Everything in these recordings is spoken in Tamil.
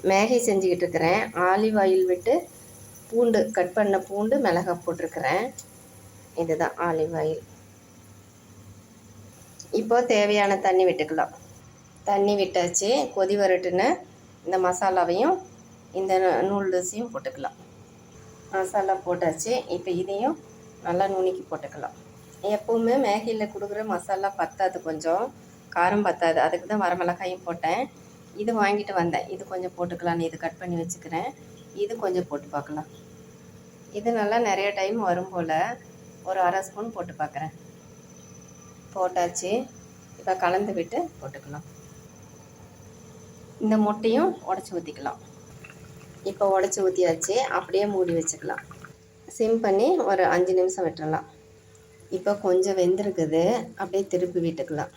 மேகி செஞ்சுக்கிட்டு இருக்கிறேன். ஆலிவ் ஆயில் விட்டு பூண்டு கட் பண்ண பூண்டு மிளகாய் போட்டிருக்கிறேன். இதுதான் ஆலிவ் ஆயில். இப்போ தேவையான தண்ணி விட்டுக்கலாம். தண்ணி விட்டாச்சு. கொதி வரட்டுன்னு இந்த மசாலாவையும் இந்த நூடுல்ஸையும் போட்டுக்கலாம். மசாலா போட்டாச்சு. இப்போ இதையும் நல்லா நுணுக்கி போட்டுக்கலாம். எப்போவுமே மேகியில் கொடுக்குற மசாலா பத்தாது, கொஞ்சம் காரம் பத்தாது. அதுக்கு தான் வரமிளகாயும் போட்டேன். இது வாங்கிட்டு வந்தேன். இது கொஞ்சம் போட்டுக்கலான்னு இது கட் பண்ணி வச்சுக்கிறேன். இது கொஞ்சம் போட்டு பார்க்கலாம். இது நல்லா நிறைய டைம் வரும் போல் ஒரு அரை ஸ்பூன் போட்டு பார்க்குறேன். போட்டாச்சு. இப்போ கலந்து விட்டு போட்டுக்கலாம். இந்த முட்டையும் உடச்சி ஊற்றிக்கலாம். இப்போ உடச்சி ஊற்றியாச்சு. அப்படியே மூடி வச்சுக்கலாம். சிம் பண்ணி ஒரு 5 நிமிஷம் விட்டுறலாம். இப்போ கொஞ்சம் வெந்திருக்குது. அப்படியே திருப்பி விட்டுக்கலாம்.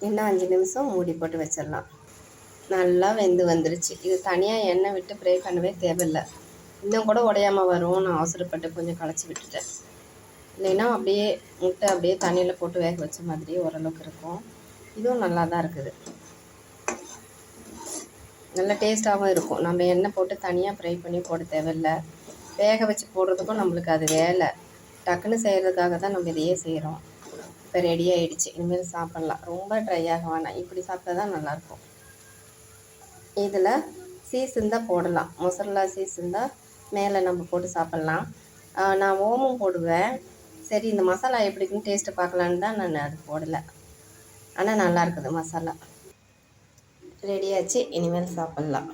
இன்னும் 5 நிமிஷம் மூடி போட்டு வச்சிடலாம். நல்லா வெந்து வந்துருச்சு. இது தனியாக எண்ணெய் விட்டு ஃப்ரை பண்ணவே தேவையில்லை. இன்னும் கூட உடையாமல் வரும். நான் அவசரப்பட்டு கொஞ்சம் களைச்சி விட்டுட்டேன். இல்லைன்னா அப்படியே முட்டை அப்படியே தண்ணியில் போட்டு வேக வச்ச மாதிரியே ஓரளவுக்கு இருக்கும். இதுவும் நல்லா தான் இருக்குது. நல்ல டேஸ்ட்டாகவும் இருக்கும். நம்ம எண்ணெய் போட்டு தனியாக ஃப்ரை பண்ணி போட தேவையில்லை. வேக வச்சு போடுறதுக்கும் நம்மளுக்கு அது வேலை. டக்குன்னு செய்கிறதுக்காக தான் நம்ம இதையே செய்கிறோம். இப்போ ரெடி ஆகிடுச்சு. இனிமேல் சாப்பிட்லாம். ரொம்ப ட்ரை ஆக வேணாம். இப்படி சாப்பிட்டா தான் நல்லாயிருக்கும். இதில் சீஸ் இருந்தால் போடலாம். மொசரல்லா சீஸ் இருந்தால் மேலே நம்ம போட்டு சாப்பிட்லாம். நான் ஓமம் போடுவேன். சரி, இந்த மசாலா எப்படி இருக்குன்னு டேஸ்ட்டை பார்க்கலான்னு தான் நான் அது போடலை. ஆனால் நல்லா இருக்குது மசாலா. ரெடியாச்சு. இனிமேல் சாப்பிட்லாம்.